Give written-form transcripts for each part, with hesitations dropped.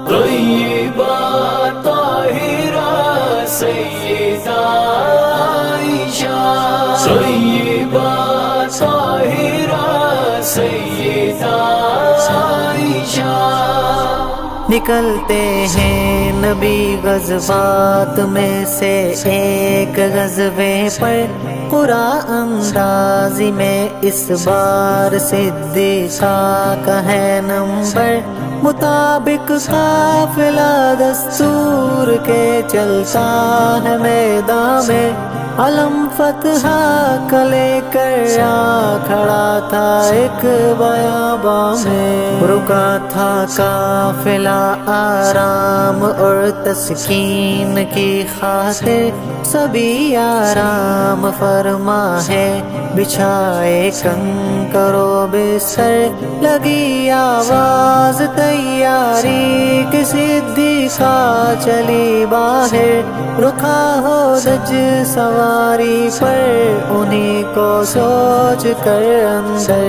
طیبہ طاہرہ سیدہ عائشہ، طیبہ طاہرہ سیدہ عائشہ۔ نکلتے ہیں نبی غزوات میں سے ایک غزوے پر، قرآن اندازی میں اس بار صدیقہ کا ہے نمبر، مطابق قافلہ دستور کے چلتا ہے میدان میں، علم فتح کا لے کر آ کھڑا تھا ایک بیاباں میں، رکا تھا قافلہ آرام اور تسکین کی خاطر، سبھی آرام فرما ہے بچھائے کنکر و بستر، لگی آواز تیاری کی صدیقہ چلی باہر، رکا ہو دج سواری پر انہی کو سوچ کر اندر،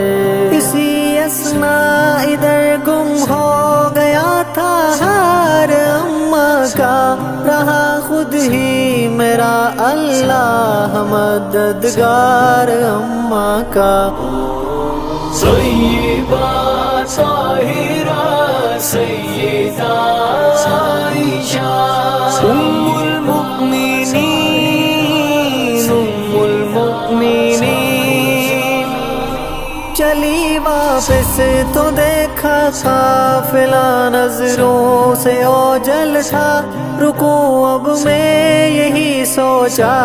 اسی اثناء ادھر گم ہو گیا تھا ہار اماں کا، رہا خود ہی میرا اللہ مددگار اماں کا۔ طیبہ طاہرہ سیدہ عائشہ، ام المؤمنین ام المؤمنین، چلی واپس تو دیکھا قافلہ نظروں سے اوجھل تھا، رکو اب میں یہی سوچا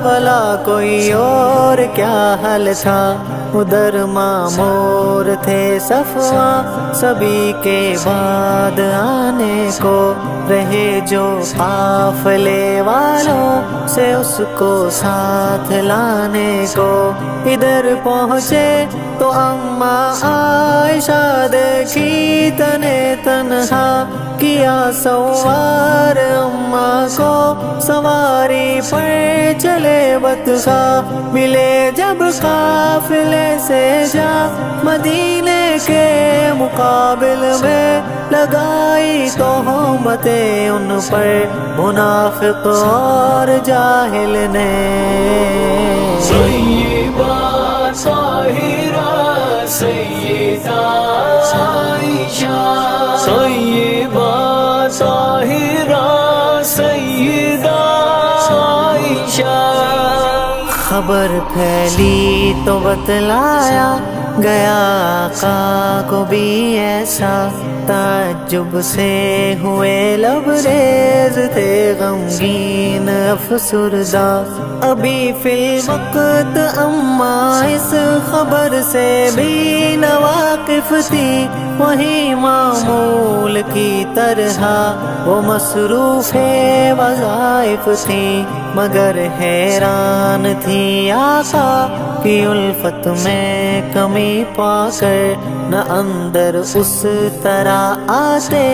بھلا کوئی اور کیا حل تھا، ادھر مامور تھے صفوہ سبھی کے بعد آنے کو، رہے جو قافلے والوں سے اس کو ساتھ لانے کو، ادھر پہنچے تو اماں عائشہ دیکھی تنے تنہا، کیا سوار اماں کو سواری پر چلے بطخا، ملے جب قافلے سے جا مدینے کے مقابل میں، لگائی تہمتیں ان پر منافق اور جاہل نے۔ طیبہ طاہرہ سیدہ عائشہ، طیبہ طاہرہ سیدہ عائشہ۔ خبر پھیلی تو بتلایا گیا آقا کو بھی ایسا، تعجب سے ہوئے لبریز تھے غمگین افسردہ، ابھی فی الوقت اماں اس خبر سے بھی ناواقف تھی، وہی معمول کی طرح وہ مصروف وظائف تھی، مگر حیران تھی آقا کی الفت میں کمی پا کر، نہ اندر اس طرح آتے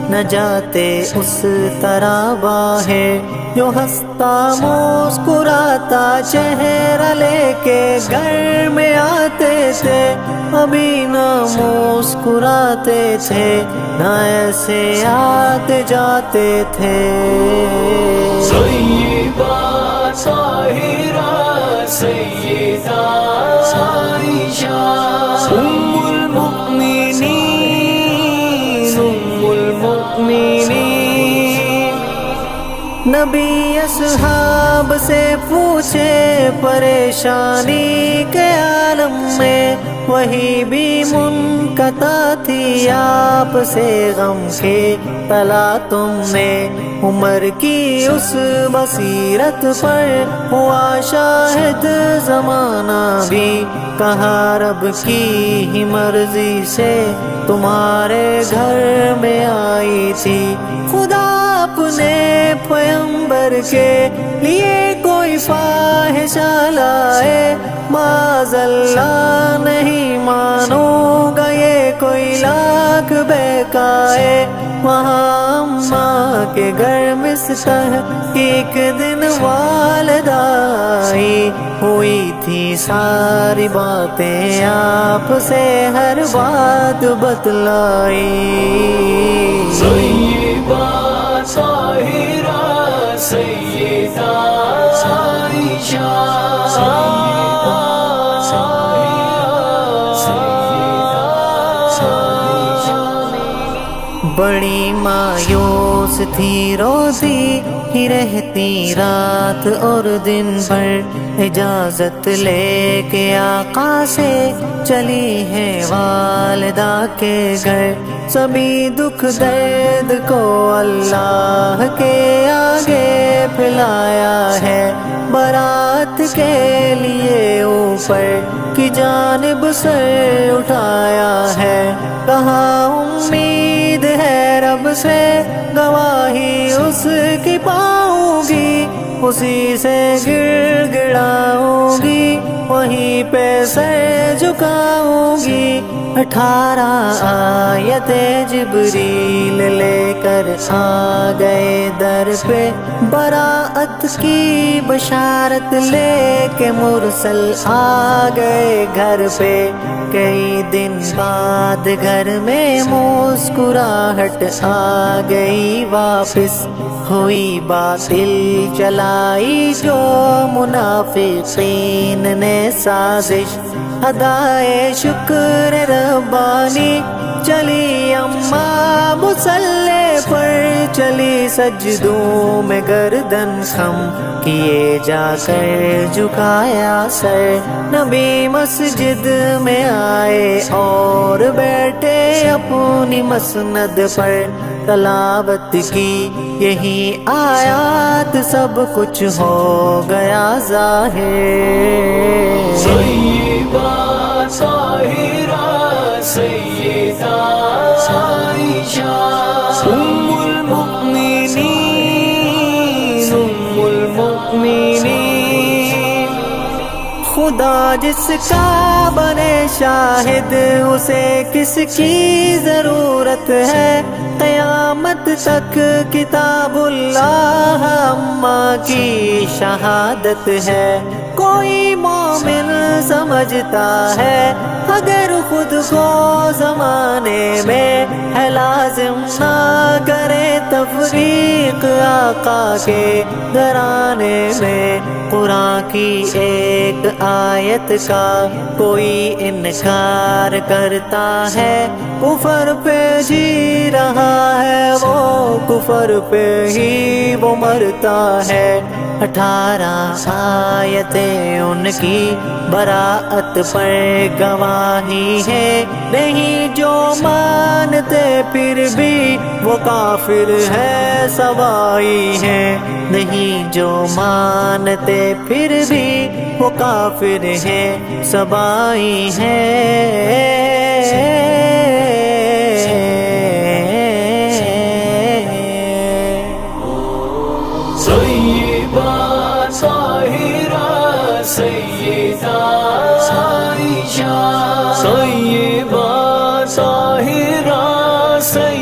نہ جاتے اس طرح باہر، جو ہنستا مسکراتا چہرہ لے کے گھر میں آتے تھے، ابھی نہ مسکراتے تھے نہ ایسے آتے جاتے تھے۔ طیبہ طاہرہ سیدہ عائشہ، ام المؤمنین ام المؤمنین۔ نبی اصحاب سے پوچھے پریشانی کے عالم میں، وہی بھی منقطع تھی آپ سے غم کے تلا تم میں، عمر کی اس بصیرت پر ہوا شاہد زمانہ بھی، کہا رب کی ہی مرضی سے تمہارے گھر میں آئی تھی، خدا اپنے پیغمبر کے لیے کوئی فاحشہ لائے، معاذ اللہ نہیں مانوں گا یہ کوئی لاکھ بہکائے۔ وہاں اماں کے گھر مستح ایک دن والدہ آئی، ہوئی تھی ساری باتیں آپ سے ہر بات بتلائی۔ طیبہ طاہرہ سیدہ عائشہ، بڑی مایوس تھی، روتی ہی رہتی رات اور دن بھر، اجازت لے کے آقا سے چلی ہے والدہ کے گھر۔ سبھی دکھ درد کو اللہ کے آگے پھیلایا ہے، برات کے لیے اوپر کی جانب سر اٹھایا ہے۔ کہاں امید ہے رب سے، گواہی اس کی پاؤں گی، اسی سے گر گڑاؤں گی، وہیں پہ سر جھکاؤں گی۔ 18 آیت جبریل لے کر آ گئے در پہ، براءت کی بشارت لے کے مرسل آ گئے گھر پہ۔ کئی دن بعد گھر میں مسکراہٹ آ گئی واپس، ہوئی باطل چلائی جو منافقین نے سازش، ادائے شکر ربانی چلی اماں مصلی پر، چلی سجدوں میں گردن خم کیے جا کر جھکایا سر۔ نبی مسجد میں آئے اور بیٹھے اپنی مسند پر، تلاوت کی یہی آیات، سب کچھ ہو گیا ظاہر۔ طیبہ طاہرہ سیدہ عائشہ، ام المؤمنین ام المؤمنین، خدا جس کا بنے شاہد اسے کس کی ضرورت ہے، قیامت تک کتاب اللہ اماں کی شہادت ہے۔ کوئی مومن سمجھتا ہے اگر خود کو زمانے میں ہے لازم نہ کرے تفریق آقا کے گھرانے میں، قرآن کی ایک آیت کا کوئی انکار کرتا ہے، کفر پہ جی رہا ہے وہ، کفر پہ ہی وہ مرتا ہے۔ 18 آیتیں ان کی براءت پر گواہی ہے، نہیں جو مانتے پھر بھی وہ کافر ہے سوائی ہے، نہیں جو مانتے پھر بھی وہ کافر ہے سوائی ہے۔ طیبہ طاہرہ سیدہ عائشہ، طیبہ طاہرہ سیدہ